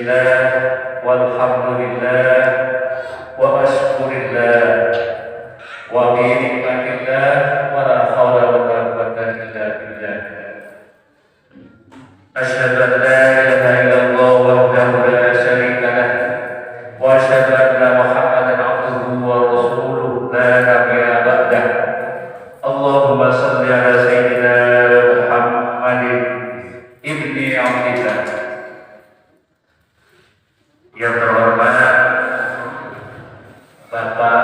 Bismillah, walhamdulillah, wa ashkurillah, wa bi'nikmatillah, wa la hawla wa la quwwata illa billah. Asyhadu an la ilaha illallah wahdahu la syarika lah, wa asyhadu anna Muhammadan abduhu wa rasuluhu la nabiyya ba'dah. Allahumma shalli ala sayyidina Muhammadin ibni Abdillah. Yang terhormat Bapak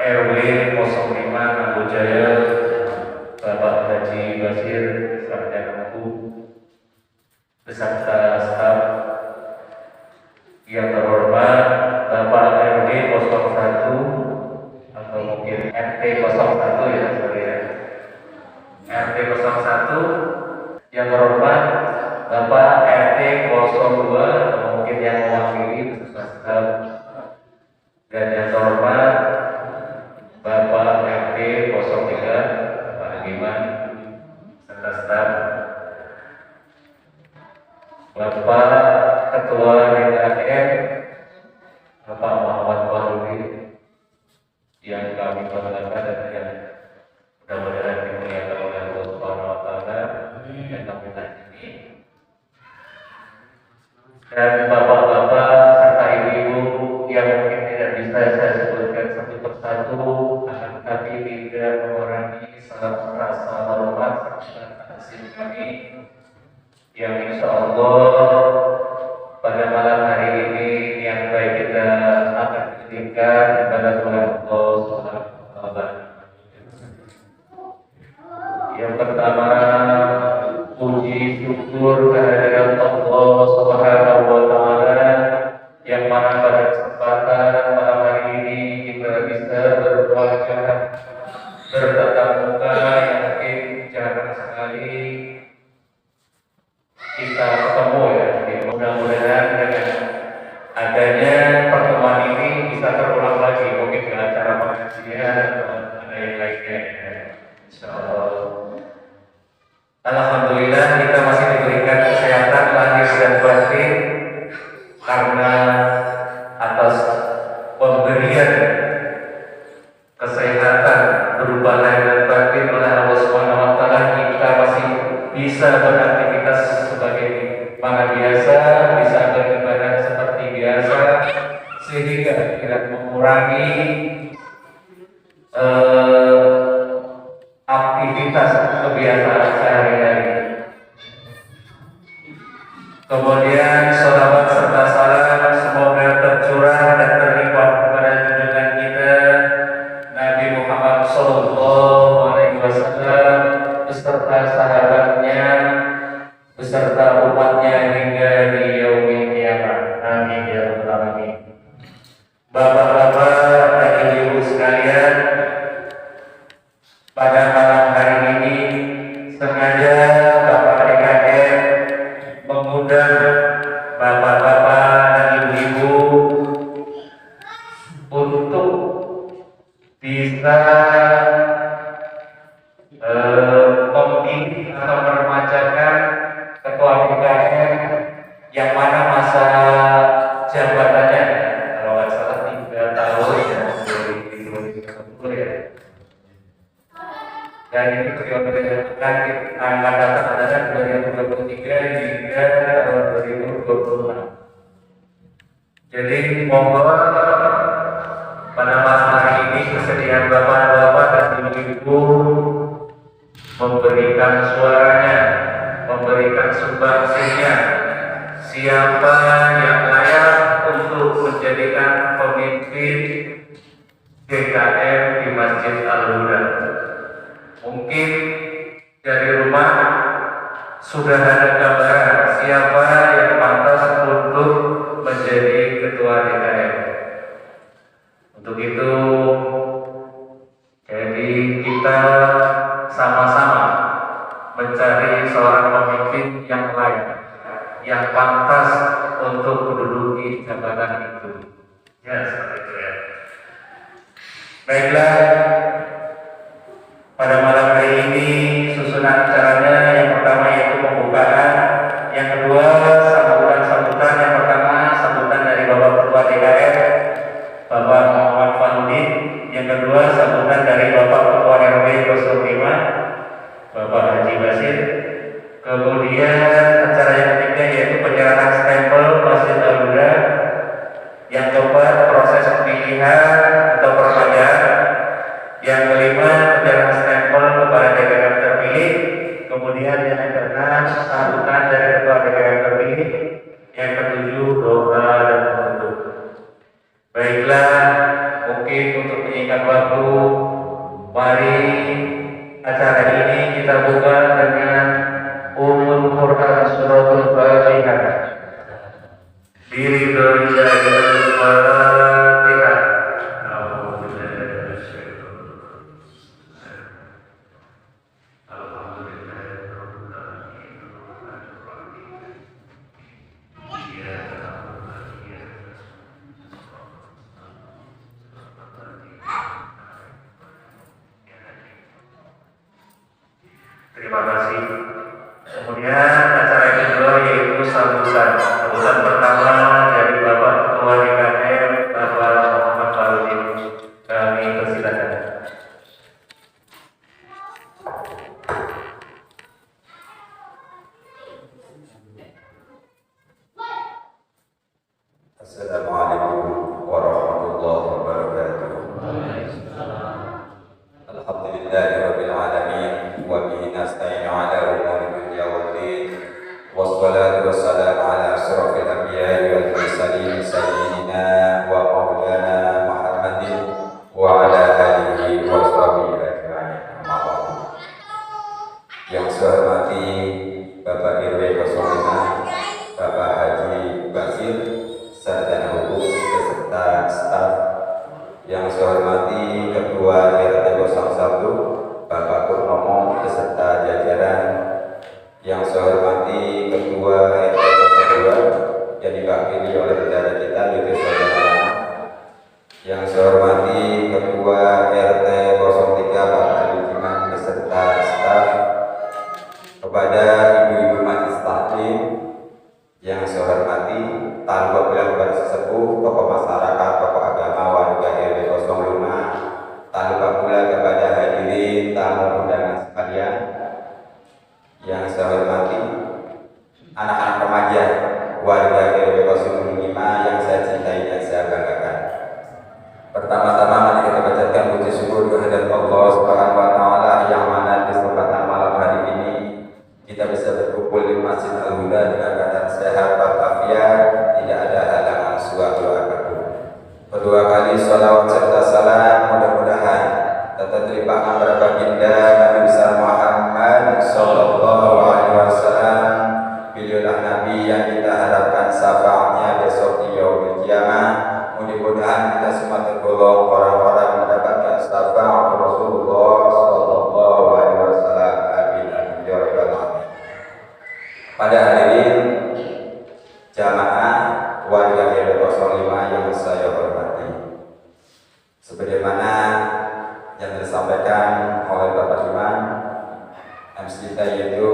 RW 05 Nambojaya, Bapak Haji Basir Sarjana beserta staf. Yang terhormat Bapak RW 01 atau mungkin RT 01 ya, sorry ya, RT 01. Yang terhormat Bapak RT 02 atau mungkin yang mewakili beserta staf. Dan yang terhormat Bapak RT 03 Bapak Hagiman beserta staf. Bapak Ketua DKM Bapak Muhammad Wahyudi yang kami banggakan dan yang mudah-mudahan dimuliakan oleh Allah Subhanahu wa taala dan kami ini. Dan bapak-bapak serta ibu-ibu yang mungkin tidak bisa saya sebutkan satu persatu, akan tetapi tidak mengurangi salam rasa hormat serta kasih kami yang insya Allah pada malam hari ini yang baik kita akan berikan kepada Tuhan Allah Subhanahu wa taala. Yang pertama, puji syukur kehadirat Allah Subhanahu wa taala yang mana pada kesempatan malam hari ini kita bisa berwajah bertatap muka yang mungkin jarang sekali kita ketemu ya. Mudah-mudahan dengan adanya pertemuan ini bisa terulang lagi, mungkin ke acara pengajian atau ada yang lainnya. Insyaallah. Alhamdulillah kita masih diberikan kesehatan lahir dan batin karena atas pemberian kesehatan berupa lahir dan batin oleh Allah Subhanahu wa taala, kita masih bisa beraktivitas sebagai mana biasa, bisa beribadah seperti biasa, sehingga tidak mengurangi aktivitas kebiasaan sehari-hari. Kemudian sholawat serta salam semoga tercurah dan terlimpah kepada junjungan kita Nabi Muhammad Sallallahu Alaihi Wasallam beserta sahabatnya, beserta umatnya hingga di yaumil kiamat. Amin ya rabbal alamin. Bapak-bapak dan ibu-ibu sekalian, pada malam hari ini sengaja Bapak DKM mengundang bapak-bapak dan ibu-ibu untuk bisa memilih atau meremajakan ketua DKM yang mana masa jabatannya kalau nggak salah 3 tahun ya, 2020 ya. Dan ini periode terakhir angkatan adalah 2023 hingga 2026. Jadi monggo pada malam hari ini kesediaan bapak-bapak dan ibu-ibu memberikan suaranya, memberikan sumbangsinya, siapa yang layak untuk menjadikan pemimpin DKM di Masjid Al-Huda. Mungkin dari rumah sudah ada gambaran siapa yang pantas untuk menjadi ketua DKM. Untuk itu, jadi kita sama-sama mencari seorang pemimpin yang layak, yang pantas untuk menduduki jabatan itu. Ya, seperti itu ya. Baiklah, pada malam hari ini susunan acaranya yang pertama yaitu pembukaan, yang kedua sambutan-sambutan, yang pertama sambutan dari Ketua DPR RI. Yang ketujuh, doa dan penutup. Baiklah, mungkin untuk menyingkat waktu, mari acara ini kita buka dengan Ummul Quran Suratul Fatihah. Diridhoi dari Al-Fatihah. Terima kasih. Kemudian acara kedua yaitu sambutan. Sambutan pertama dari Bapak Ketua DKM, Bapak Muhammad Farudin. Kami persilakan. Assalamualaikum warahmatullahi wabarakatuh. Alhamdulillahirabbil alamin wa bihi nasta'inu ala umuri dunya waddin. Wassalatu wassalamu ala asyrafil anbiya'i wal mursalin sayyidina wa maulana Muhammadin wa ala alihi wa sahbihi ajma'in. Amma ba'du. Yang saya hormati Bapak RW 05, Bapak Haji Basir, sarjana hukum beserta staf. Yang saya hormati Ketua RT 01 Bapak Purnomo beserta jajaran. Yang saya hormati Ketua RT 02 yang diwakili oleh saudara kita yaitu saudara. Yang saya hormati Ketua RT 03 Bapak Lukiman beserta staf. Kepada ibu-ibu majelis taklim yang saya hormati, tanpa bilang kepada sesepuh, tokoh masyarakat, tokoh agama, warga RW 05, tanpa pula kepada hadirin tamu undangan sekalian yang saya hormati, anak-anak remaja warga RW 05 yang saya cintai dan saya banggakan. Pertama-tama mari kita panjatkan puji syukur kehadirat Allah Subhanahu wa taala yang mana di kesempatan malam hari ini kita bisa berkumpul di Masjid Al-Huda dengan keadaan sehat walafiat, tidak ada halangan suatu apapun. Kedua kali sholawat serta salam mudah-mudahan tetap terlimpahkan kepada baginda Nabi besar Muhammad sallallahu alaihi wasallam. Beliaulah Nabi yang kita harapkan syafaatnya besok di yaumil qiyamah. Mudah-mudahan kita semua tergolong orang-orang yang mendapatkan syafaat Rasulullah sallallahu alaihi wasallam. Amin amin ya rabbal alamin. Pada hadirin jamaah warga RW 05 yang saya hormati, sebagaimana yang disampaikan oleh Bapak Imam MC kita, yaitu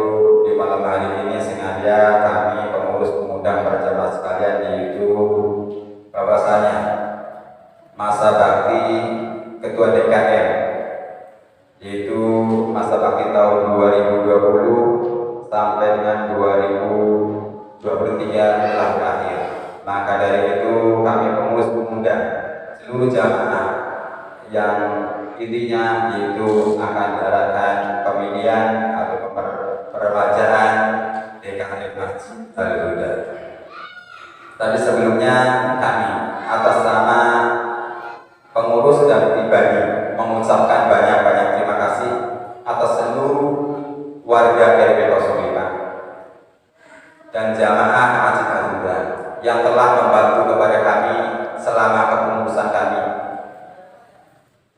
di malam hari ini sengaja kami pengurus pengundang para jamaah sekalian, yaitu bahwasanya masa bakti Ketua DKM, yaitu masa bakti tahun 2020 sampai dengan 2023 telah berakhir. Maka dari itu kami pengurus mengundang seluruh jamaah yang intinya yaitu akan diadakan pemilihan atau peremajaan DKM Masjid Al-Huda. Tapi sebelumnya kami atas nama pengurus dan pribadi mengucapkan banyak-banyak terima kasih atas seluruh warga RW 05 dan jamaah Masjid Al-Huda yang telah membantu kepada kami selama kepengurusan kami,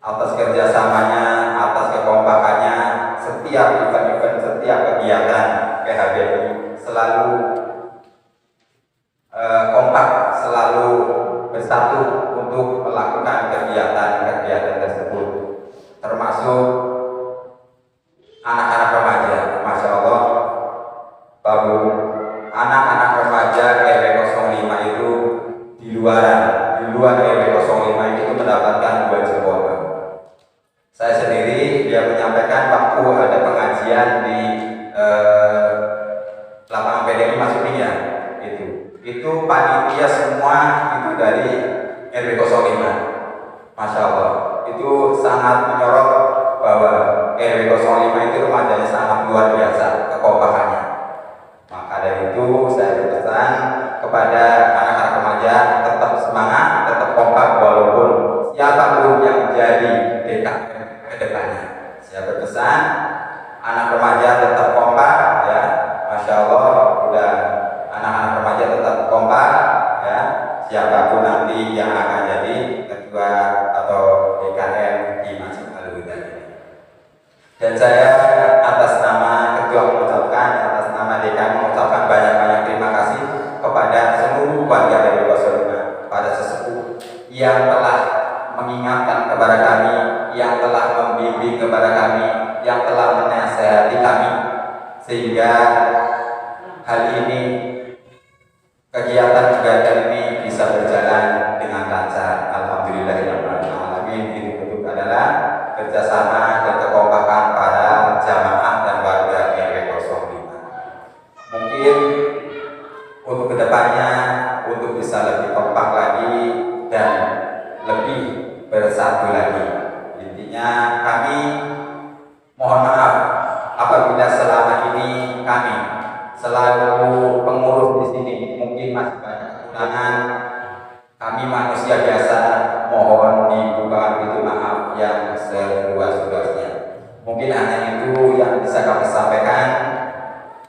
atas kerjasamanya, atas kekompakannya. Setiap event-event, setiap kegiatan PHBI selalu kompak, selalu bersatu untuk melakukan kegiatan-kegiatan tersebut, termasuk anak-anak remaja. Masya Allah, Babu, anak-anak remaja RW 05 itu di luar RW 05 itu mendapatkan 2 jempol. Saya sendiri dia menyampaikan waktu ada pengajian di lapangan PDI Masukinya, itu panitia semua itu dari RW 05. Masya Allah, itu sangat menyorot bahwa RW 05 itu remajanya sangat luar biasa kekompakannya. dari itu saya berpesan kepada anak-anak remaja tetap semangat, tetap kompak walaupun siapapun yang jadi DKM ke depannya. Saya berpesan anak remaja tetap kompak ya. Masya Allah, udah anak-anak remaja tetap kompak ya. Siapapun nanti yang akan jadi ketua atau DKM di Masjid Al-Huda ini. Dan saya atas nama ketua mengucapkan, atas nama DKM mengucapkan banyak-banyak terima kasih kepada seluruh warga dari Rasulullah, pada sesepuh yang telah mengingatkan kepada kami, yang telah membimbing kepada kami, yang telah menasehati kami, sehingga hal ini, kegiatan ini bisa berjalan dengan lancar. Alhamdulillahirrahmanirrahim. Ini bentuk adalah kerjasama dan kekompakan para jamaah dan warga RW 05. Mungkin untuk kedepannya, untuk bisa lebih kompak lagi dan lebih bersatu lagi. Intinya kami mohon maaf apabila selama ini kami selalu pengurus di sini mungkin masih banyak kekurangan. Kami manusia biasa, mohon dibukakan pintu maaf yang seluas-luasnya. Mungkin hanya itu yang bisa kami sampaikan.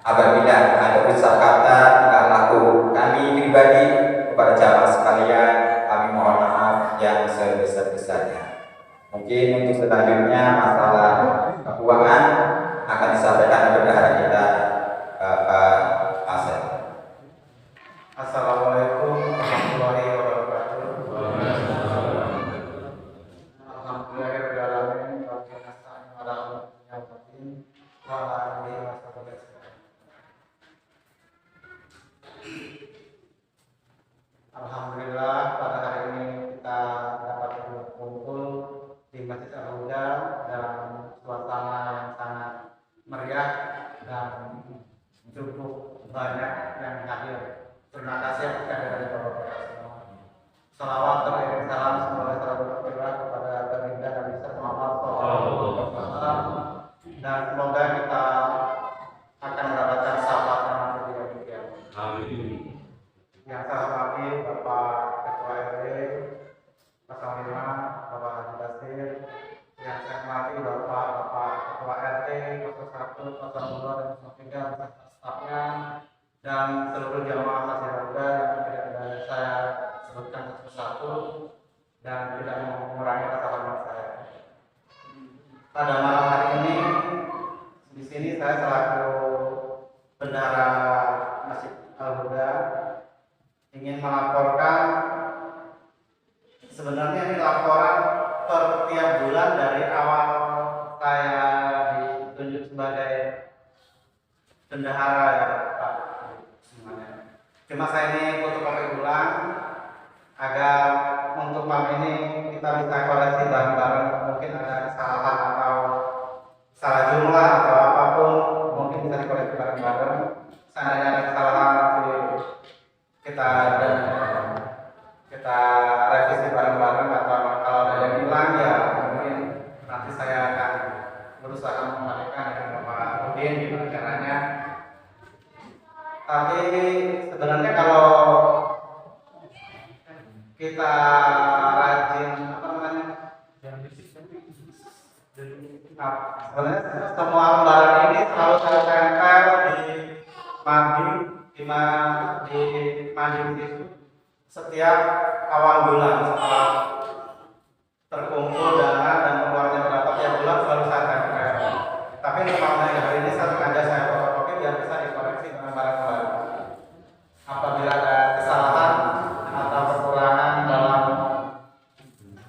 Apabila ada ucap kata tingkah laku kami pribadi kepada jamaah sekalian, kami mohon maaf yang sebesar-besarnya. Mungkin untuk selanjutnya masalah keuangan akan disampaikan kepada bendahara kita, Bapak Asep. Assalamualaikum warahmatullahi wabarakatuh. Alhamdulillahirrahmanirrahim. Alhamdulillah pada hari ini kita dapat berkumpul di Masjid Al-Huda dalam suasana yang sangat meriah dan cukup banyak yang hadir. Terima kasih kepada Bapak semua. Salawat dan salam semoga selalu tercurah kepada baginda Nabi Muhammad SAW, dan semoga kita akan mendapatkan syafaat nanti di hari kiamat. Amin. Yang saya hormati Bapak Ketua RW 05, Bapak Haji Basir. Yang saya hormati Bapak Ketua RT 01, 02 dan 03 beserta stafnya, dan seluruh jamaah Masjid Al-Huda yang tidak saya sebutkan satu-satu dan tidak mengurangi rasa hormat saya. Pada malam hari ini di sini saya selaku bendahara Masjid Al-Huda ingin melaporkan, sebenarnya ini laporan per tiap bulan dari awal saya ditunjuk sebagai bendahara ya Pak. Cuma saya ini fotokopi ulang agar untuk malam ini kita bisa koreksi bareng-bareng. Mungkin ada kesalahan atau salah jumlah atau apapun, mungkin bisa dikoreksi bareng-bareng. Seandainya ada kesalahan nanti kita revisi bareng-bareng, atau kalau ada yang hilang ya mungkin nanti saya akan berusaha mengembalikan dengan Bapak Udin gimana caranya. Tapi sebenarnya kalau kita rajin sebenarnya semua lembaran ini selalu saya tempel di mading itu setiap awal bulan setelah terkumpul dana dan pengeluarannya berapa tiap bulan selalu saya tempel. Tapi untuk hari ini saya sengaja saya fotokopi biar bisa dikoreksi dengan barang-barang. Apabila ada kesalahan atau kekurangan dalam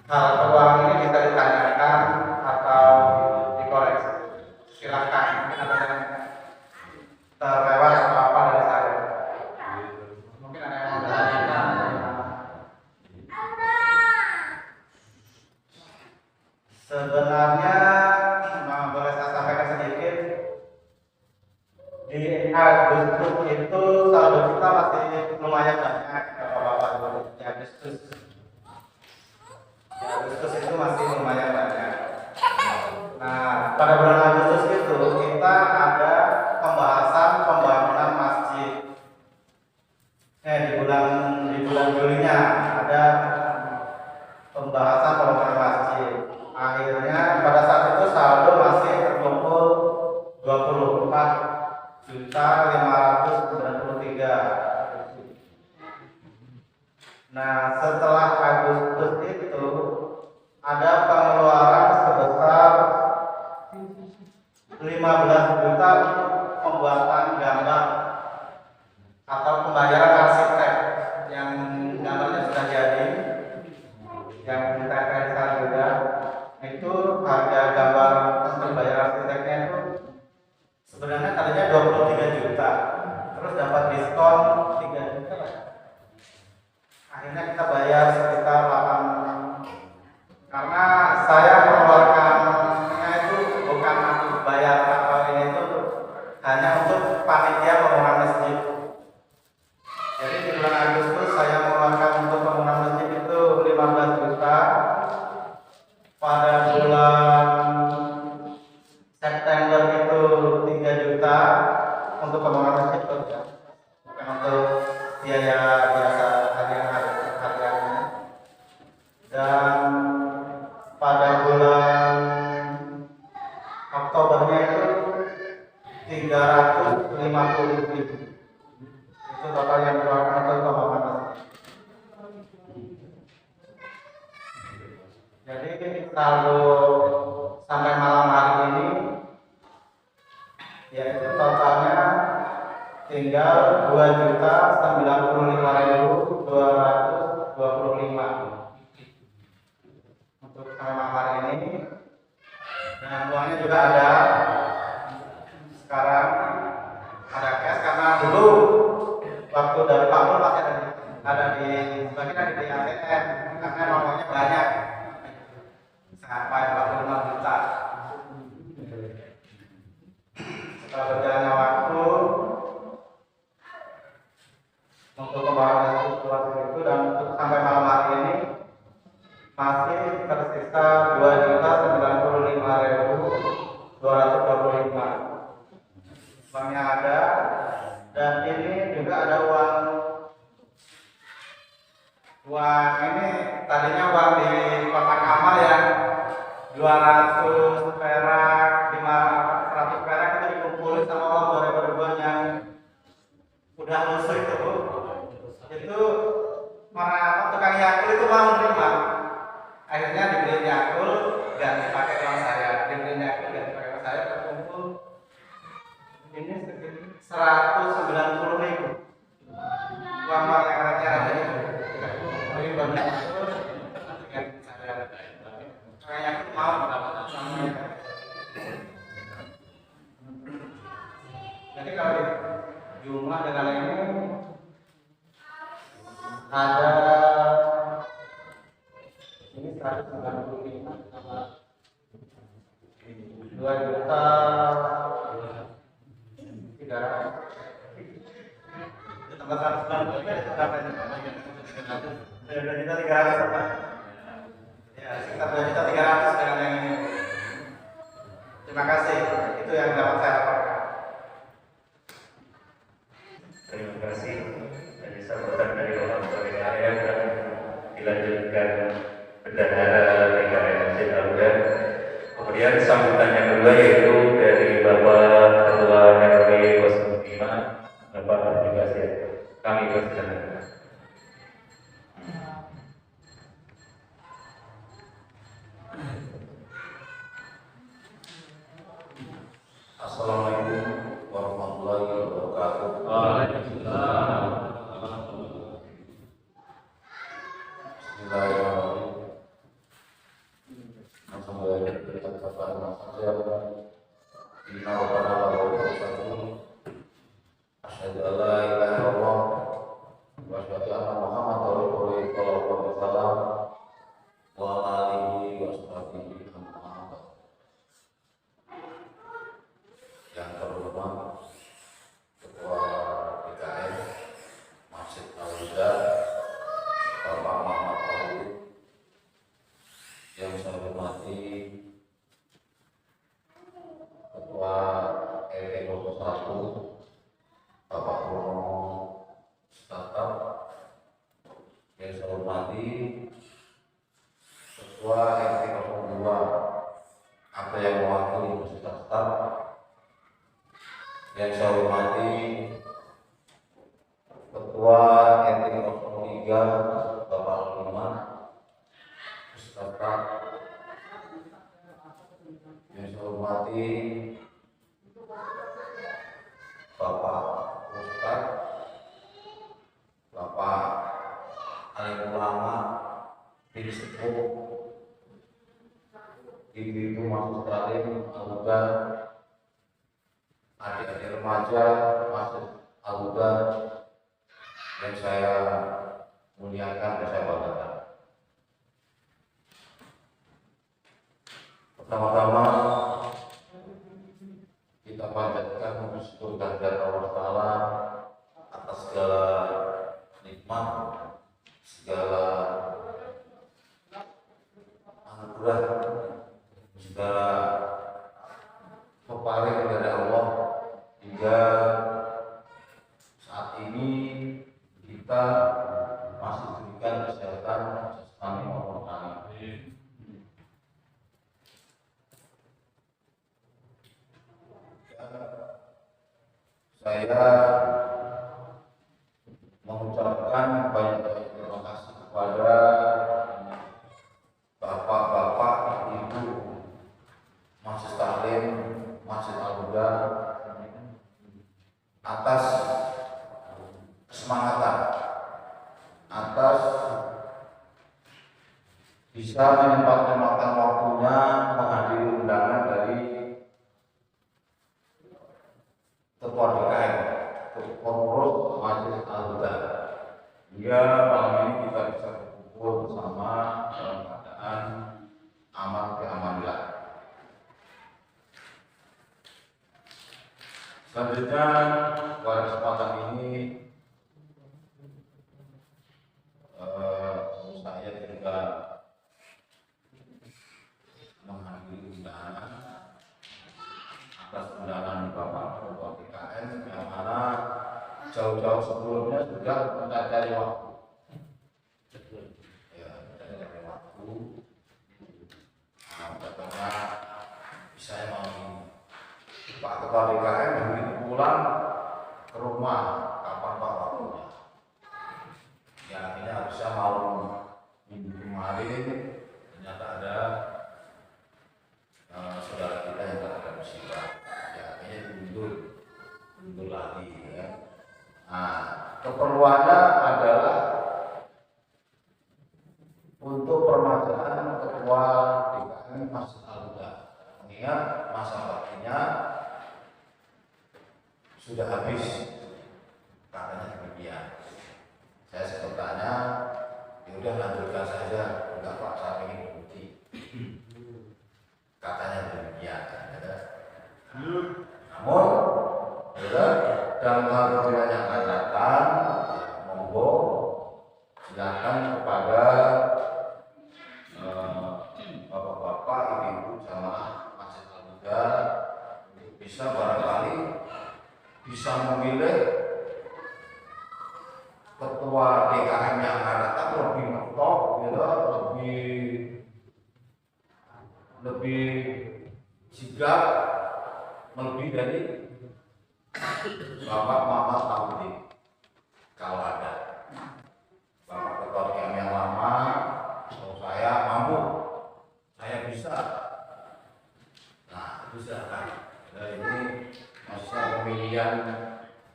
hal keuangan ini bisa ditanyakan atau dikoreksi. Silakan, mungkin ada yang terlewat atau apa dari saya. Mungkin ada yang mau ditanyakan. Sebenarnya boleh saya sampaikan sedikit, di Agustus itu saldo kita masih lumayan banyak Bapak-bapak. Di Agustus itu masih lumayan banyak. Nah, pada bulan Agustus itu kita ada pembahasan pembangunan masjid Nah, setelah Agustus itu ada pengeluaran sebesar 15 juta untuk pembuatan gambar atau pembayaran arsitek yang gambarnya sudah jadi, yang kita cancel juga. Itu harga gambar untuk bayar arsiteknya itu sebenarnya tadinya 23 juta, terus dapat diskon 3 juta lah. Akhirnya kita bayar sekitar 8, karena saya mengeluarkannya itu bukan untuk bayar atau ini itu hanya untuk panitia pembangunan masjid. Jadi di bulan Agustus saya mengeluarkan untuk pembangunan masjid itu 15 juta. Pada bulan September itu 3 juta untuk pembangunan masjid, bukan untuk biaya biasa hariannya. Dan pada bulan Oktobernya itu 350 ribu. Itu total yang dikeluarkan untuk pembangunan masjid. Jadi saldo sampai malam hari ini yaitu totalnya tinggal 2.095.225 untuk sampai malam hari ini. Dan uangnya juga ada. Sekarang ada cash karena dulu waktu dari Pak Mul masih ada di sebagian di ATM karena nomornya banyak. Sampai 45 juta. Setelah berjalannya waktu untuk pembayaran itu dan untuk sampai malam hari ini masih tersisa 2.095.225. Uangnya ada, dan ini juga ada uang ini tadinya uang di kotak amal yang 200 perak, 100 perak itu dikumpulin sama uang 2.000 ribuan yang udah lusuh itu, Bu. Itu para tukang Yakul itu mau menerima. Akhirnya dibeliin Yakul, ganti pakai uang saya. Dibeliin Yakul, ganti pakai uang saya, terkumpul ini sekitar 190 ribu. Uang-uang yang ada ini. Ini banyak itu ganti saya. Kayak aku mau namanya. Jadi kalau jumlah dengan ini ada ini 195 sama 2 juta 300. Tambah 190 berapa ini? 2 juta 300 apa? Ya, sekitar 2.300.000 dengan yang ini. Terima kasih. Itu yang dapat saya laporkan. Terima kasih dari sambutan dari Bapak Kepala Area dan dilanjutkan Bendahara PKM Masjid Al-Huda. Kemudian sambutan yang kedua yaitu dari Bapak Ketua RW 05 Bapak Arjibasir. Kami persilakan. Assalamualaikum warahmatullahi wabarakatuh. Waalaikumsalam. Bismillahirrahmanirrahim. Alhamdulillah kita kepada manusia inna rabbana lahu wabarakatuh. Asyhadu an la ilaha illallah wa asyhadu anna Muhammadar Rasulullah sallallahu alaihi wasallam wa ala alihi wa sahbihi yang terhormat Ketua PKM Masjid Al-Huda Bapak Muhammad Taufik, yang saya hormati Ketua RT 01 Bapak Bruno Statab, yang saya hormati Ketua RT 02 apa yang mewakili Universitas Statab, yang saya hormati Ketua RT 03 ini sepuh, ibu-ibu masuk talim al-huda, adik-adik remaja masuk al-huda, yang saya muliakan dan saya banggakan. Pertama-tama kita panjatkan puji syukur kehadirat Allah Ta'ala atas segala nikmat, segala anugerah, segala peparing dari Allah hingga saat ini kita masih diberikan kesehatan jasmani maupun rohani. Saya mengucapkan banyak terima kasih kepada bapak-bapak, ibu, Masjid Taklim, Masjid Al-Huda atas kesemangatan, atas bisa menyempatkan waktunya menghadiri undangan dari Ketua DKM, pengurus Masjid Al-Huda. Hingga malam ini kita bisa berkumpul bersama dalam keadaan aman keamanan. Selanjutnya pada kesempatan ini saya juga menghadiri undangan atas undangan Bapak Ketua DKM yang mana jauh-jauh sebelumnya sudah mencari waktu. Ya, mencari waktu. Nah, katanya bisa mau Pak Ketua DKM begitu pulang ke rumah, kapan Pak waktunya? Ya akhirnya harusnya mau minggu kemarin ternyata ada saudara kita yang terkena musibah. Ya akhirnya diundur lagi. Ya. Nah, keperluannya adalah untuk permasalahan Ketua DKM Masjid Al-Huda. Mengingat masa baktinya sudah habis, katanya demikian. Saya sempat tanya, ya udah lanjutkan saja, enggak Pak, saya ingin berhenti. Katanya demikian. Ya. Namun, ya, dalam hal yang akan datang, monggo silakan kepada bapak-bapak, ibu-ibu jamaah Masjid Al-Huda bisa barangkali bisa memilih ketua DKM yang akan datang lebih mentok, gitu, lebih sigap, lebih dari Bapak Muhammad Taudi kalau ada. Bapak Ketua DKM yang lama, kalau saya mampu, saya bisa. Nah itu silakan. Nah, ini maksudnya pemilihan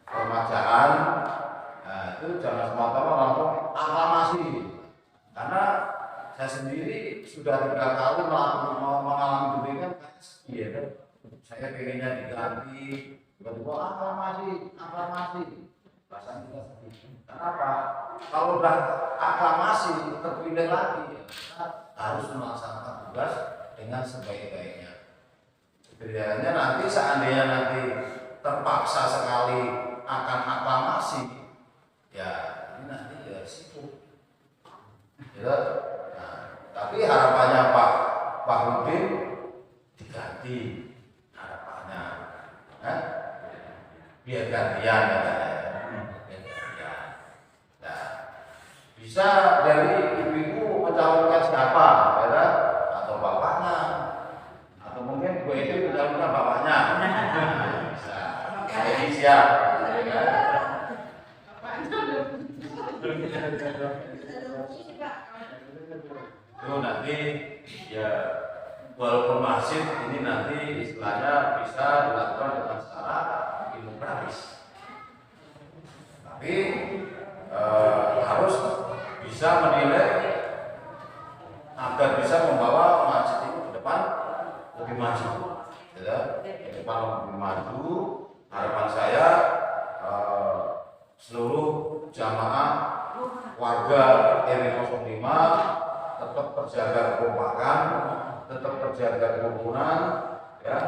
permajaan. Nah itu jangan semata-mata langsung aklamasi, karena saya sendiri sudah 3 tahun mengalami demikian. Iya kan, saya pengennya diganti, tiba-tiba aklamasi, bahasanya kita sedih. Kenapa? Kalau udah aklamasi terpilih lagi, kita harus melaksanakan tugas dengan sebaik-baiknya. Bedanya nanti seandainya nanti terpaksa sekali akan aklamasi, ya ini nanti ya risiko. Ya, nah, tapi harapannya Pak Rudin diganti, harapannya, biar gantian ya. Nah, bisa dari ibu-ibu mencalonkan siapa, ya, atau bapaknya, atau mungkin Bu itu mencalonkan bapaknya. Bisa. Saya siap. Ya. Itu nanti ya walaupun masjid ini nanti istilahnya bisa dilakukan dengan secara demokratis, tapi harus bisa menilai jamaah warga RW 05 tetap terjaga kekompakan, tetap terjaga kerukunan, ya,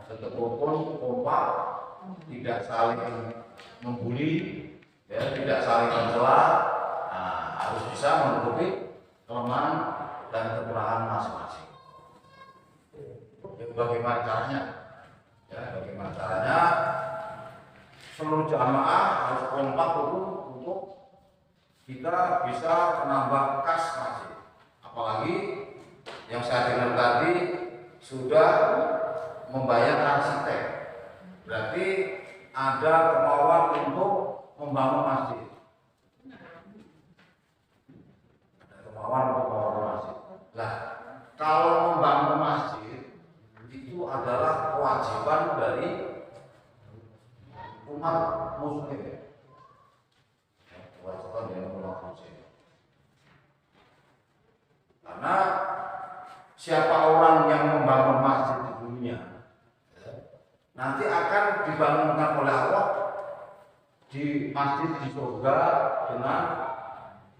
tetap rukun, kompak, tidak saling membuli, ya, tidak saling mencela, harus bisa menutupi kelemahan dan kekurangan masing-masing. Bagaimana caranya? Ya, bagaimana caranya? Seluruh jamaah harus kompak untuk kita bisa menambah kas masjid. Apalagi yang saya dengar tadi sudah membayar arsitek, berarti ada kemauan untuk membangun masjid. Ada kemauan untuk membangun masjid. Nah, kalau membangun masjid itu adalah kewajiban dari umat muslim, kewajiban dari umat muslim. Karena siapa orang yang membangun masjid di dunia, nanti akan dibangunkan oleh Allah di masjid di surga dengan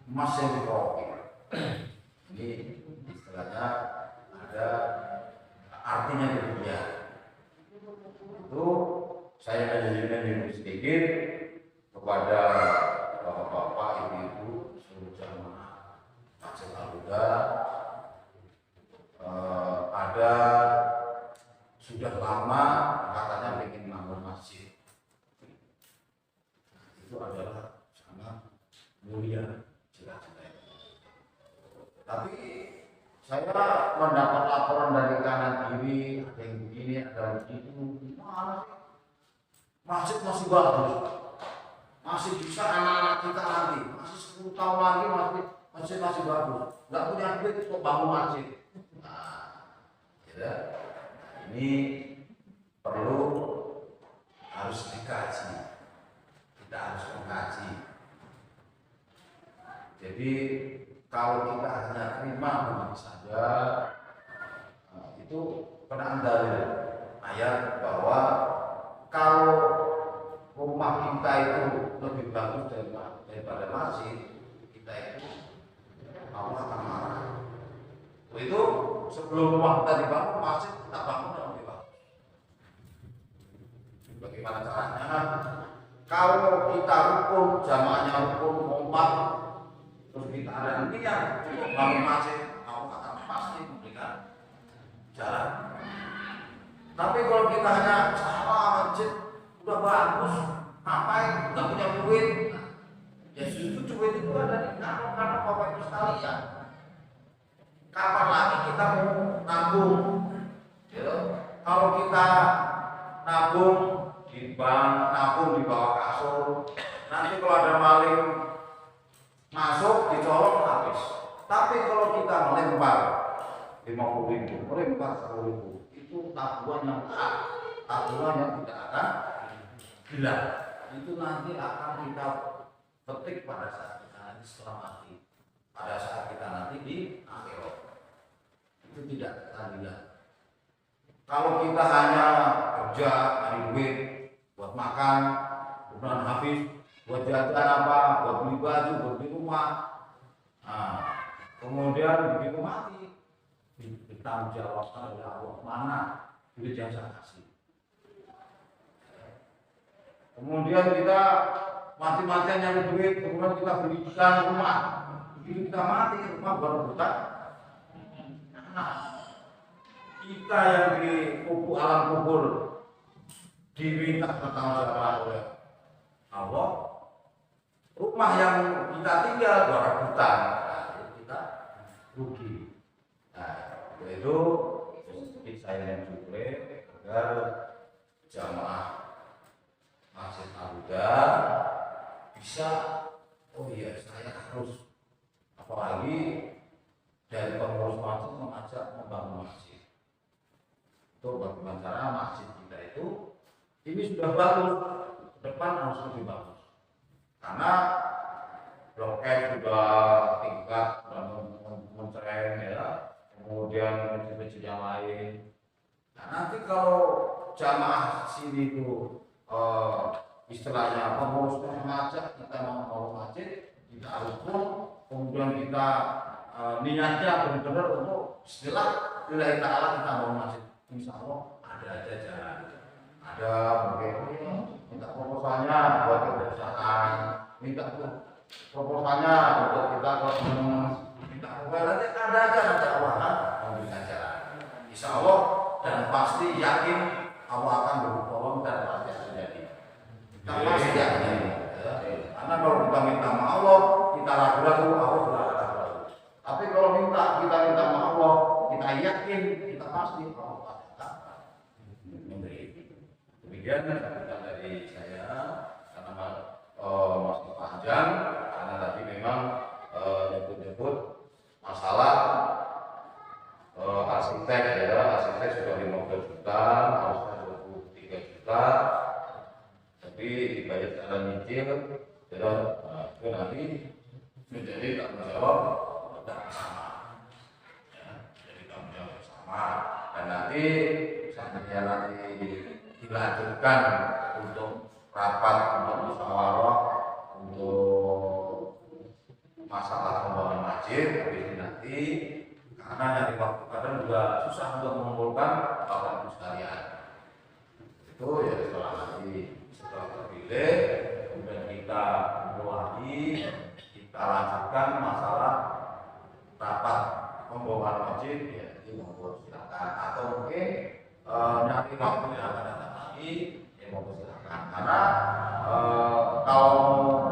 emas yang diroki. Ini istilahnya ada artinya di dunia. Itu saya menunjukkan sedikit kepada bapak-bapak, ibu-ibu, seluruh jamaah Masjid Al-Huda. Ada sudah lama katanya ingin bangun masjid. Itu adalah sangat mulia cita-cita. Tapi saya mendapat laporan dari kanan kiri, ada yang begini, ada yang begitu. Mana sih? Masjid masih bagus, masih bisa anak-anak kita nanti, masih 10 tahun lagi masih bagus. Nggak punya duit untuk bangun masjid. Nah, ya, ini perlu harus dikaji. Kita harus mengkaji. Jadi kalau kita hanya terima begitu saja, itu kena dalil ayat bahwa kalau rumah kita itu lebih bagus daripada masjid, kita itu Allah akan marah. Itu sebelum rumah kita dibangun, masjid kita bangun dan lebih bagus. Bagaimana caranya? Kalau kita rukun, jamaahnya rukun, kompak, terus kita ada niat untuk bangun masjid, Allah akan pasti memberikan jalan. Tapi kalau kita hanya masjid udah bagus, ngapain? Nggak punya duit. Ya justru duit itu ada di kantong bapak ibu sekalian. Kapan lagi kita mau nabung? Ya, kalau kita nabung di bank, nabung di bawah kasur, nanti kalau ada maling masuk dicolok habis. Tapi kalau kita melempar 50.000, melempar 10.000, itu tabungan yang besar, tabungan yang tidak akan hilang. Itu nanti akan kita petik pada saat kita nanti setelah mati, pada saat kita nanti di akhirat. Itu tidak akan hilang. Kalau kita hanya kerja cari duit buat makan, kemudian habis buat jajan apa, buat beli baju, buat beli rumah, kemudian begitu mati ditanggung jawabkan oleh Allah, mana duit yang saya kasih. Kemudian kita mati-matian nyari duit, kemudian kita belikan rumah, begitu kita mati rumah baru buta. Kita yang di alam kubur diminta pertanggungjawaban oleh Allah, rumah yang kita tinggal barabutan, kita rugi. Nah, itu sedikit saya yang juga agar jamaah Masjid Al-Huda bisa, oh iya saya harus, apalagi dari pengurus masjid mengajak membangun masjid. Itu bagaimana cara masjid kita itu ini sudah bagus, ke depan harus lebih bagus. Karena blok F sudah tingkat dan mencereng ya, kemudian masjid-masjid yang lain. Nah, nanti kalau jamaah sini itu istilahnya pengurusnya mengajak kita mau kita rukun, kemudian kita niatnya benar-benar untuk istilah lillahi ta'ala kita mau masjid, insya Allah ada aja jalan. Ada mungkin minta proposalnya buat kebersihan, minta proposalnya untuk kita minta nanti ada aja nanti Allah kan memberikan jalan. Insya Allah dan pasti yakin Allah akan bertolong dan pasti akan jadi. Kita pasti yakin. Karena kalau kita minta sama Allah, kita ragu-ragu, Allah sudah ragu-ragu. Tapi kalau kita minta sama Allah, kita yakin, kita pasti Allah pasti akan memberi. Demikian sambutan dari saya karena masih panjang, karena tadi memang nyebut-nyebut masalah arsitek sudah 15 juta, harusnya 23 juta, tapi dibayar secara nyicil, dan itu nanti menjadi tanggung jawab bersama, ya, jadi tanggung jawab bersama, dan nanti seandainya nanti dilanjutkan untuk rapat, untuk musyawarah, untuk masalah pembangunan masjid, tapi nanti karena nyari waktu kadang juga susah untuk mengumpulkan bapak ibu sekalian. Itu ya setelah nanti setelah terpilih, kemudian kita mulai kita lanjutkan masalah rapat pembangunan masjid, ya itu monggo silakan, atau mungkin nyari waktu yang akan datang lagi, ya monggo silakan. Karena kalau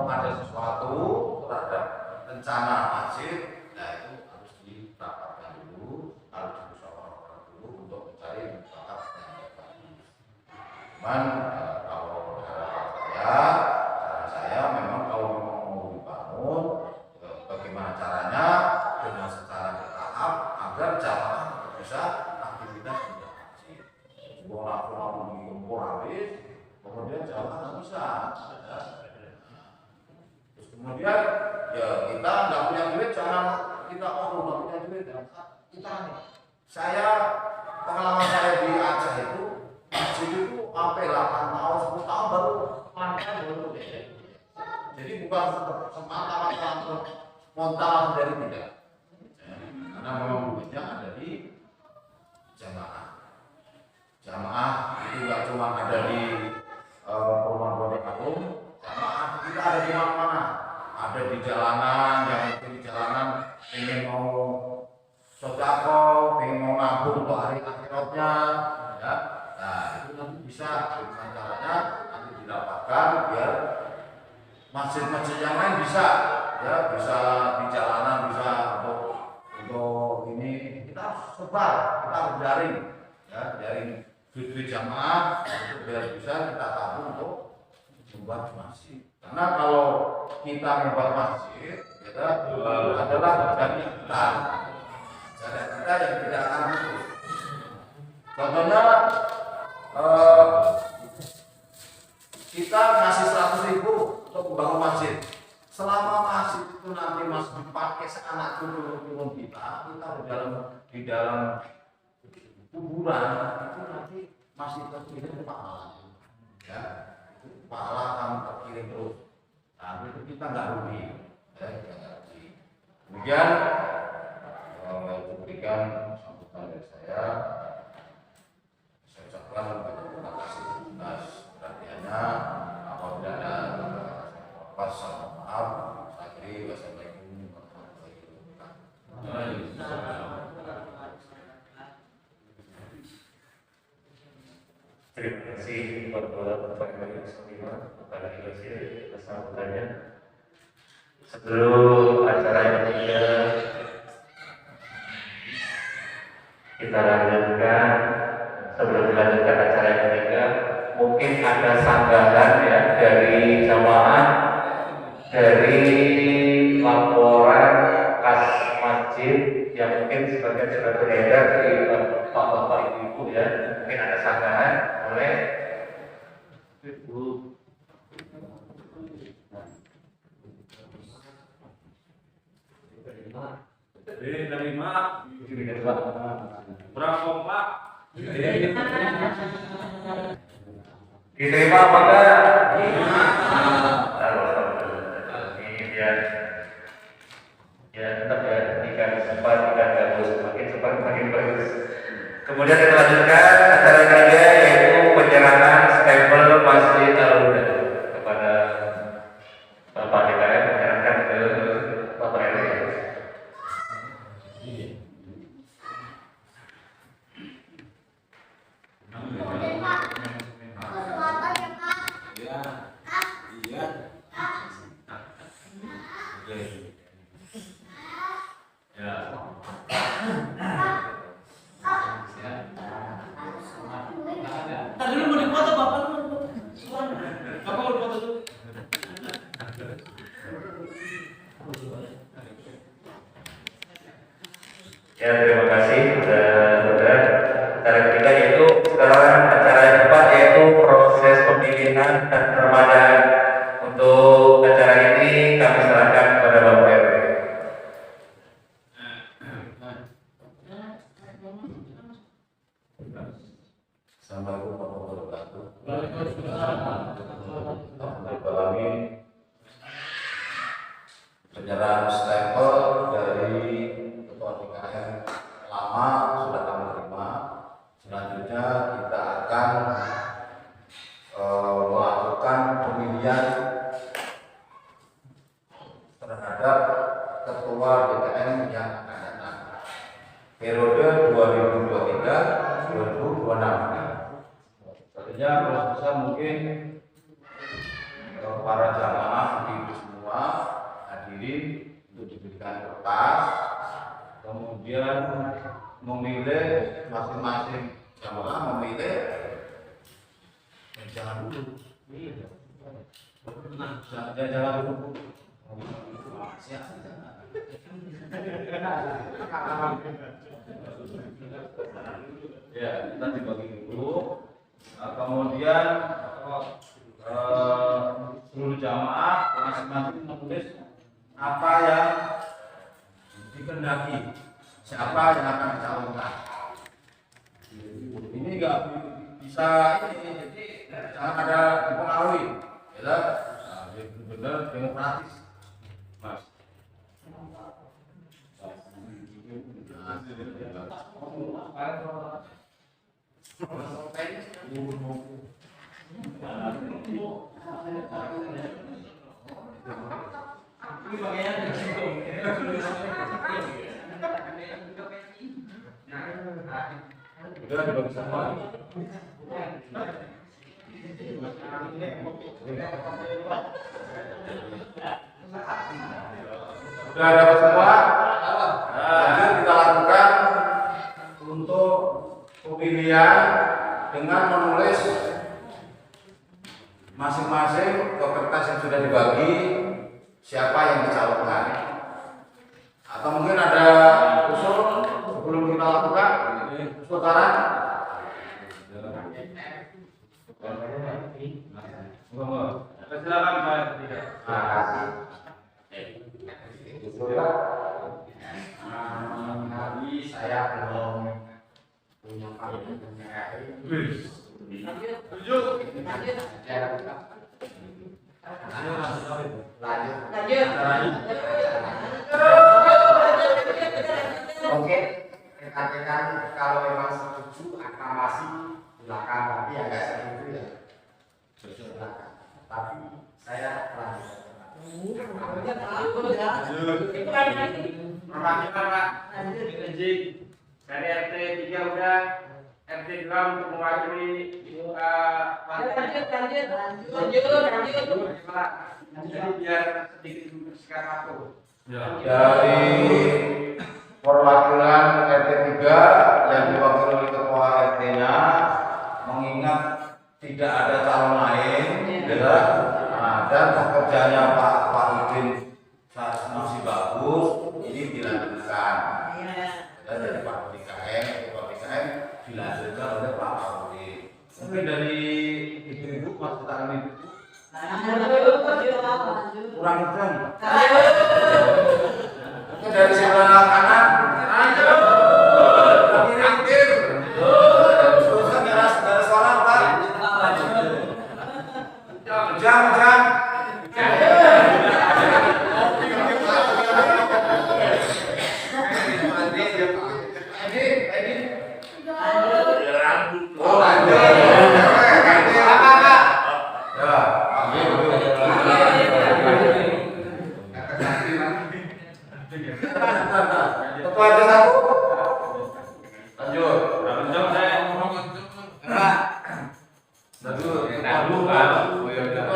ada sesuatu terhadap rencana masjid, nah itu harus dirapatkan dulu, harus dimusyawarahkan dulu untuk mencari mufakat yang bagus. Cuman kalau saran saya memang kalau memang mau dibangun, bagaimana caranya dengan secara bertahap agar jamaah bisa aktivitas di masjid. Langsung dikumpul habis, kemudian jamaah nggak bisa. Terus kemudian ya kita nggak punya duit, jangan kita nggak punya duit, kita nih. Saya pengalaman saya di Aceh itu masjid itu sampai 8 tahun 10 tahun baru lancar baru deh. Jadi bukan semata-mata langsung montal dari tidak, karena memang duitnya ada di jamaah. Jamaah itu nggak cuma ada di perumahan Pondok Agung, jamaah kita ada di mana-mana. Ada di jalanan, yang mungkin di jalanan ingin mau sodako, ingin mau nabung untuk hari akhiratnya, ya. Nah itu nanti bisa dengan caranya nanti didapatkan biar masjid-masjid yang lain bisa, ya bisa di jalanan, bisa untuk ini kita harus sebar, kita harus jaring, ya jaring duit-duit jamaah itu biar bisa kita tabung untuk membuat masjid. Karena kalau kita membuat masjid, kita adalah jaring kita yang tidak akan putus. Contohnya kita ngasih 100.000 untuk membangun masjid. Selama masjid itu nanti masih dipakai seanak turun kita di dalam kuburan itu nanti masih terkirim pahala, ya itu pahala kamu terkirim terus. Nah itu kita nggak rugi, ya kita nggak rugi. Kemudian berikan sambutan dari saya ucapkan terima kasih atas perhatiannya. Apabila ada pas maaf, akhiri wassalamualaikum warahmatullahi wabarakatuh. Terima kasih kepada Bapak Ibu Semua kepada Ilesir atas sambutannya. Sebelum acara ini kita lanjutkan, sebelum dilanjutkan acara yang ketiga, mungkin ada sanggahan ya dari jamaah, dari laporan kas masjid yang mungkin sebagian sudah beredar dari bapak-bapak ibu-ibu ya, mungkin ada sanggahan oleh ibu. Diterima berapa Pak? Diterima apa enggak? Ini dia Ya tetap ya, jika sempat jika bagus, makin cepat makin bagus. Kemudian kita lanjutkan acara ketiga yaitu penyerahan stempel Masjid Al-Huda kepada Bapak DPR, menyerahkan ke Bapak RW. Tadi lu mau dipoto bapak lu. Bapak mau dipoto tuh. Ya terima kasih saudara. Acara ketiga yaitu sekarang acara yang keempat yaitu proses pemilihan dan permadaan. Untuk acara ini kami serahkan kepada Bapak RW. Assalamualaikum warahmatullahi wabarakatuh. Alhamdulillah. Penyerahan stempel dari Ketua DKM lama sudah kami terima. Selanjutnya kita akan melakukan pemilihan terhadap Ketua DKM yang akan datang periode 2023-2026. Artinya prosesnya mungkin para jamaah ibu semua hadirin untuk diberikan kertas, kemudian memilih masing-masing jamaah memilih jangan dulu, jangan dulu. Ya, kita dibagi dulu. Kemudian seluruh jamaah masing-masing menulis apa yang dikehendaki, siapa yang akan dicalonkan. Ini nggak bisa ini, jadi jangan ada dipengaruhi, ya, benar demokratis, Mas. Udah dibagi semua. Sudah dapat semua. Lanjut kita lakukan untuk pemilihan dengan menulis masing-masing ke kertas yang sudah dibagi siapa yang dicalonkan. Atau mungkin ada usul sebelum kita lakukan usul saran. Silakan Pak. Terima kasih. Hari saya belum punya Oke, rekan-rekan kalau memang setuju aklamasi silakan, tapi yang nggak setuju ya silakan. Tapi saya Dari RT 3 udah, RT 2 untuk mewakili jadi biar sedikit membersihkan waktu. dari perwakilan RT 3 yang diwakili oleh ketua RT-nya, mengingat tidak ada calon lain, dan pekerjaannya Pak Udin masih bagus, ini dilanjutkan. Dari Pak DKM, Ketua DKM dilanjutkan oleh Pak Udin. Mungkin dari ibu-ibu masih tak ini kurang kencang. Mungkin dari sebelah kanan. Jam. Ketua ada satu. Lanjut. Lanjut saya ngomong. Enggak. Lanjut. Oh ya udah.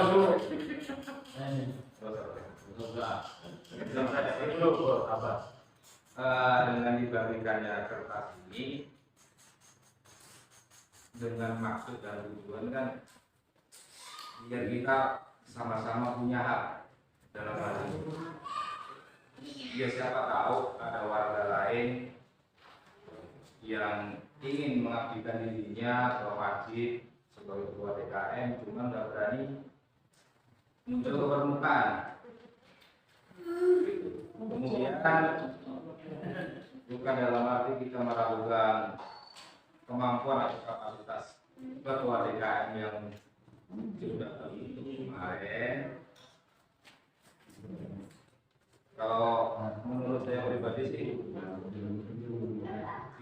Dengan dibagikannya kertas ini dengan maksud dan tujuan kan biar kita sama-sama punya hak dalam hal ini. Ya siapa tahu ada warga lain yang ingin mengabdikan dirinya atau wajib sebagai ketua DKM cuma nggak berani muncul ke permukaan. Kemudian bukan dalam arti kita meragukan kemampuan atau kapasitas ketua DKM yang sudah terbentuk kemarin. Kalau menurut saya pribadi sih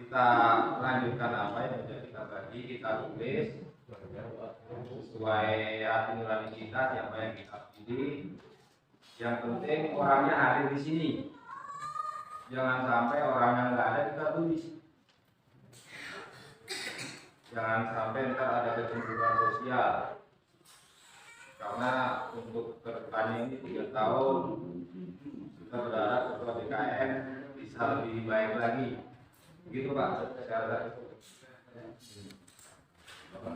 kita lanjutkan apa yang sudah kita bagi, kita tulis sesuai hati nurani kita siapa yang kita pilih. Yang penting orangnya hadir di sini. Jangan sampai orang yang nggak ada kita tulis. Jangan sampai ntar ada kecemburuan sosial. Karena untuk kedepannya ini 3 tahun kita berharap ketua DKM bisa lebih baik lagi. Begitu Pak, saya rasa itu. Pak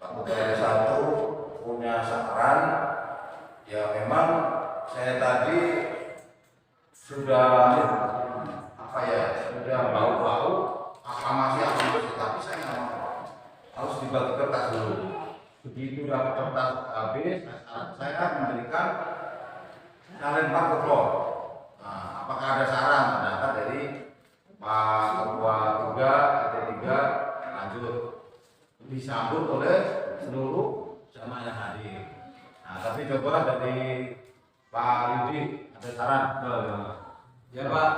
Ketua satu punya saran. Ya memang saya tadi sudah sudah bau-bau aklamasi, tapi saya nggak mau. Harus dibagi kertas dulu. Begitu dapat kertas habis, saya memberikan kalian Pak Ketua. Nah, apakah ada saran ternyata dari Pak Ketua 3 lanjut disambut oleh seluruh jamaah yang hadir. Nah, tapi coba dari Pak Yudi ada saran? Ya Pak,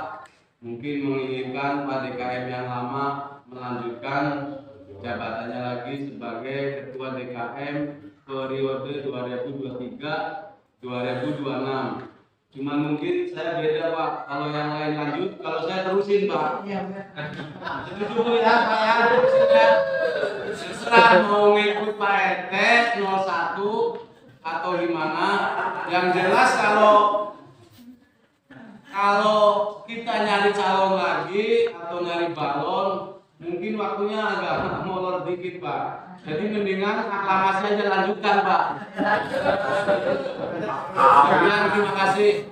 mungkin menginginkan Pak DKM yang lama melanjutkan jabatannya lagi sebagai Ketua DKM periode 2023-2026. Cuma mungkin saya beda Pak, kalau yang lain lanjut, kalau saya terusin Pak. Setuju ya Pak ya, terusin ya. Setelah mau ngikut Pak RT 01 atau gimana, yang jelas kalau kita nyari calon lagi atau nyari balon, mungkin waktunya agak molor dikit Pak. Jadi mendingan aklamasi aja lanjutkan Pak. Sekian, terima kasih.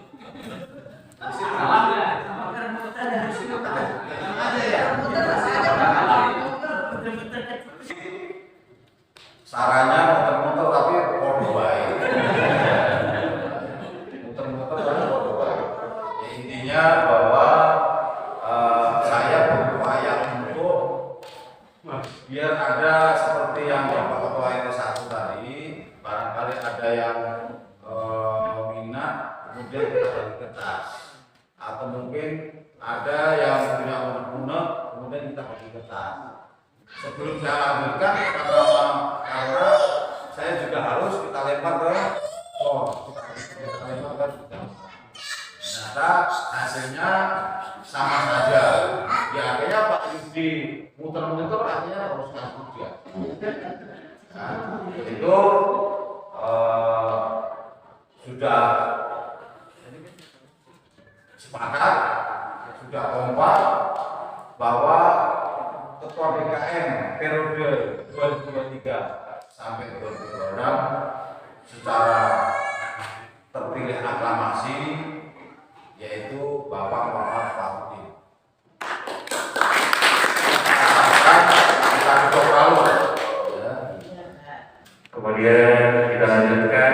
Sarannya muter-muter tapi podo baik. Muter-muter tapi podo baik. Ya, intinya bahwa saya berupaya untuk biar ada seperti yang Bapak Ketua RT 1 tadi, barangkali ada yang minat, kemudian kita bagi kertas, atau mungkin ada yang punya unek-unek, kemudian kita bagi kertas. Sebelum saya lanjutkan, karena saya juga harus kita lempar ke kita lempar ke ternyata hasilnya sama saja. Ya akhirnya Pak Yudi muter-muter akhirnya harus ngaku dia. Nah, itu sudah sepakat, sudah kompak bahwa Ketua DKM periode 2023 sampai 2026 secara terpilih aklamasi yaitu Bapak Muhammad Farudin. Kita duduk lalu. Kemudian kita lanjutkan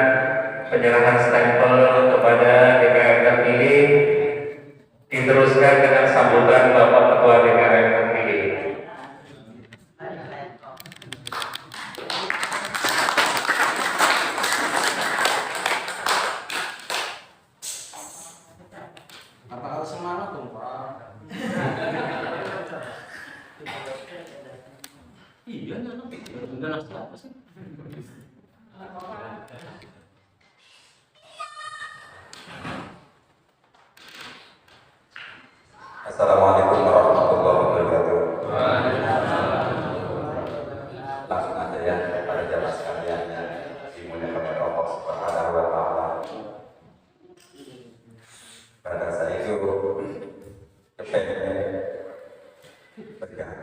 penyerahan stempel kepada DKM terpilih. Diteruskan dengan sambutan Bapak Ketua DKM terpilih. Kata-kata semangat dong Pak. Iya, enggak nasi apa sih?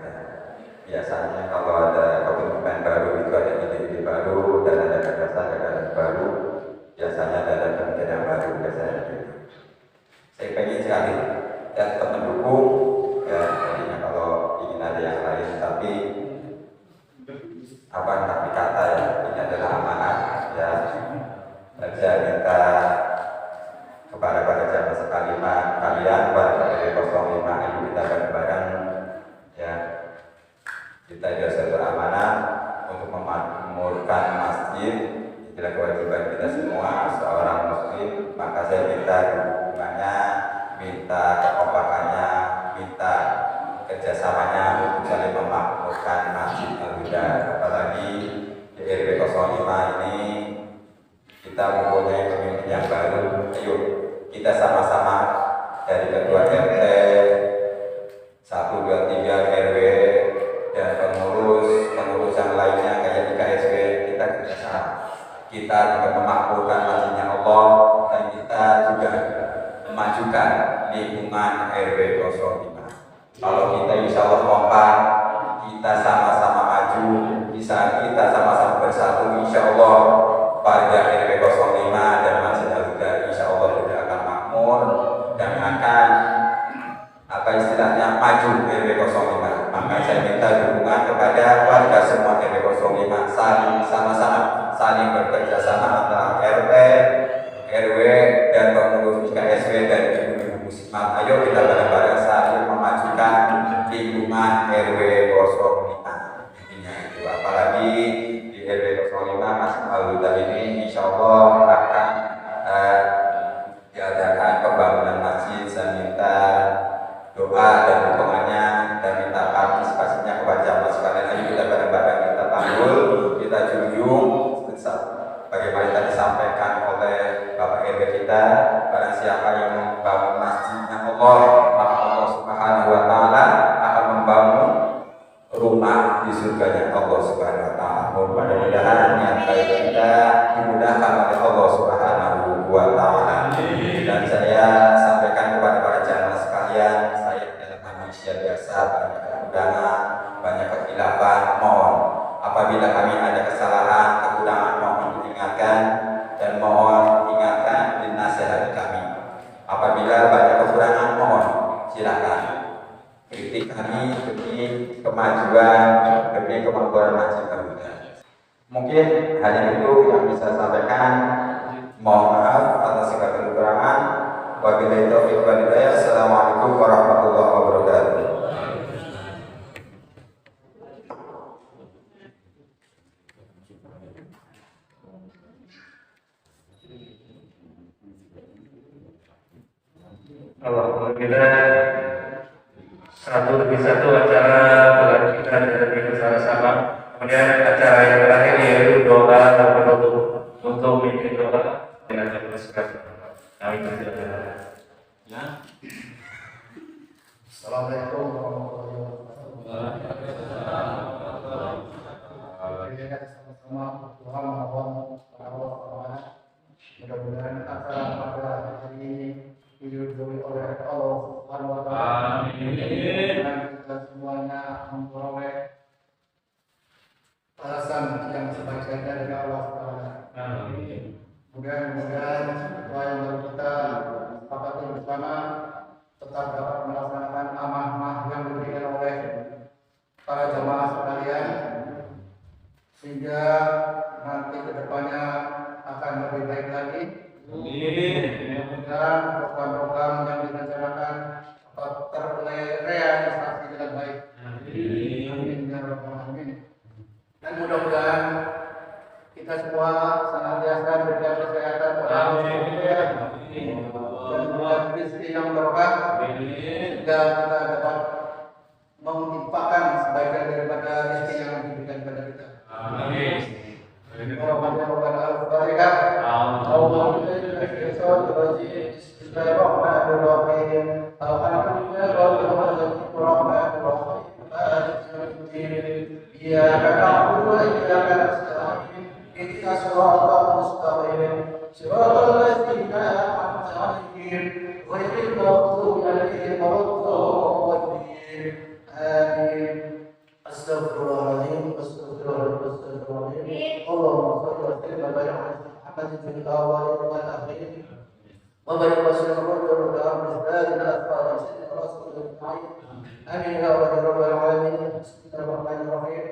Ya. Biasanya kalau ada kepemimpinan baru itu ada ide-ide baru dan ada gagasan baru. Biasanya ada pemikiran baru biasanya gitu. Saya pengen sekali ya tetap mendukung ya jadinya kalau ingin ada yang lain tapi tapi kata ya ini adalah amanah ya. Dan saya minta kepada jamaah sekalian pada RW 05 ayo kita bareng-bareng ya kita juga beramanah untuk memakmurkan masjid. Itulah kewajiban kita semua seorang muslim. Maka saya minta dukungannya, minta kekompakannya, minta kerjasamanya untuk saling memakmurkan masjid Al-Huda. Apalagi di RW 05 ini kita mempunyai pemimpin yang baru. Ayo kita sama-sama dari ketua RT 1, 2, 3 RW dan pengurus yang lainnya kayak di KSW kita kerjasama. Kita juga memakmurkan masjidnya Allah dan kita juga memajukan lingkungan RW 05. Kalau kita insya Allah kompak, kita sama-sama maju, bisa kita sama-sama bersatu, insya Allah pada RW 05 dan Masjid Al-Huda insya Allah tidak akan makmur dan akan istilahnya maju RW 05. Maka saya minta dukungan kepada warga semua RW 05 saling bekerja sama antara RT, RW dan pengurus KSW dan ibu-ibu muslimat. Ayo kita bareng-bareng saling memajukan lingkungan RW 05. Intinya itu. Apalagi di RW 05 Masjid Al-Huda ini insya Allah akan diadakan pembangunan masjid. Saya minta doa dan dukungannya dan minta partisipasinya kepada jamaah sekalian. Ayo kita bareng-bareng kita panggul, kita junjung bagaimana tadi disampaikan oleh Bapak RW kita, barang siapa yang membangun masjidnya Allah, maka Allah Subhanahu wa taala akan membangun rumah di surganya Allah Subhanahu wa taala. Mudah-mudahan niat baik kita dimudahkan oleh Allah Subhanahu wa taala. Dan saya sampaikan kepada para jamaah sekalian, saya adalah manusia biasa, banyak kekurangan, banyak kekhilafan. Mohon apabila kami ada kesalahan, kekurangan, mohon diingatkan dan mohon ingatkan dan nasihat kami. Apabila banyak kekurangan, mohon silakan kritik kami demi kemajuan, demi kemampuan masjid Al-Huda. Mungkin hanya itu yang bisa saya sampaikan. Mohon maaf atas segala kekurangan. Wabillahi taufiq wal hidayah. Assalamualaikum warahmatullahi wabarakatuh. Alhamdulillah satu demi satu acara bulan kita jadi bersama-sama. Kemudian acara yang terakhir yaitu doa dan penutup. Untuk memimpin doa dengan bersekat. Kami berdoa. Ya. Assalamualaikum warahmatullahi wabarakatuh. Sama-sama Tuhan mohon Allah SWT. Mudah-mudahan acara pada hari ini diridhoi oleh Allah Subhanahu wa taala. Amin. Dan kita semuanya memperoleh balasan yang sebaik-baiknya dari Allah Subhanahu. Amin. Mudah-mudahan doa yang baru kita sepakati bersama tetap dapat melaksanakan amanah yang diberikan oleh para jamaah sekalian sehingga nanti kedepannya akan lebih baik lagi. Mudah-mudahan program-program yang direncanakan dapat terrealisasi dengan baik. Amin ya rabbal alamin. Dan mudah-mudahan kita semua senantiasa diberikan kesehatan dan diberikan rezeki yang berkah sehingga kita dapat menginfakkan sebagian daripada rezeki yang diberikan kepada kita. Amin. Amin. وبارك وسلم وبارك بإسرائيل أسفار سيدنا رسول الله آمين يا رب العالمين. بسم الله الرحمن الرحيم.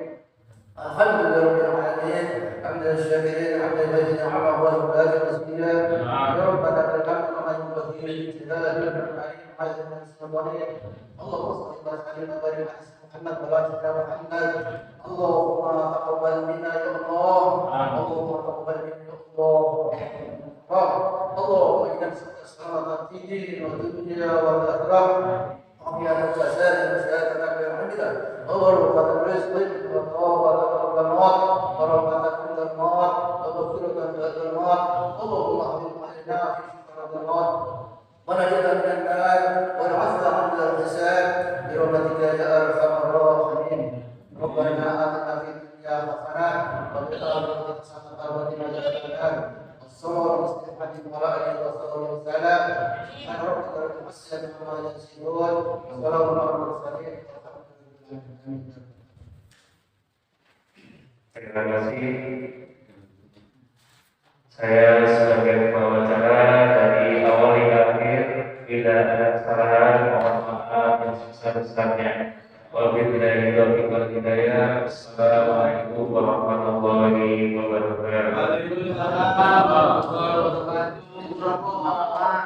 الحمد لله رب العالمين حمدا الشاكرين حمدا يبين على الله وبارك وسلم يا رب لك الحمد كما ينبغي لجلال العليم حيث من الصالحين. اللهم صل وسلم وبارك على محمد وعلى آل محمد. اللهم تقبل منا يا الله. اللهم تقبل منا يا الله. اللهم إنا نسألك السلامة في الدين والدنيا والآخرة وعافية الجسد وسعادة العافية. وبركة الرزق وطابة الظلمات ورحمة من الموت ومغفرة من الظلمات. اللهم احفظ علينا في شهر رمضان ونجنا من النار والعفو عند الحساب برحمتك يا أرحم الراحمين. ربنا آتنا في الدنيا حسنة وفي الآخرة حسنة وقنا عذاب النار. الصلاة والسلام على آله وصحبه وسلم. سبحان ربك رب العزة عما يصفون وسلام على المرسلين. Terima kasih. Saya sebagai pembawa acara dari awal hingga akhir, bila ada kesalahan mohon maaf yang sebesar-besarnya. Wabillahi taufiq wal hidayah. Assalamualaikum warahmatullahi wabarakatuh. Waalaikumsalam warahmatullahi wabarakatuh.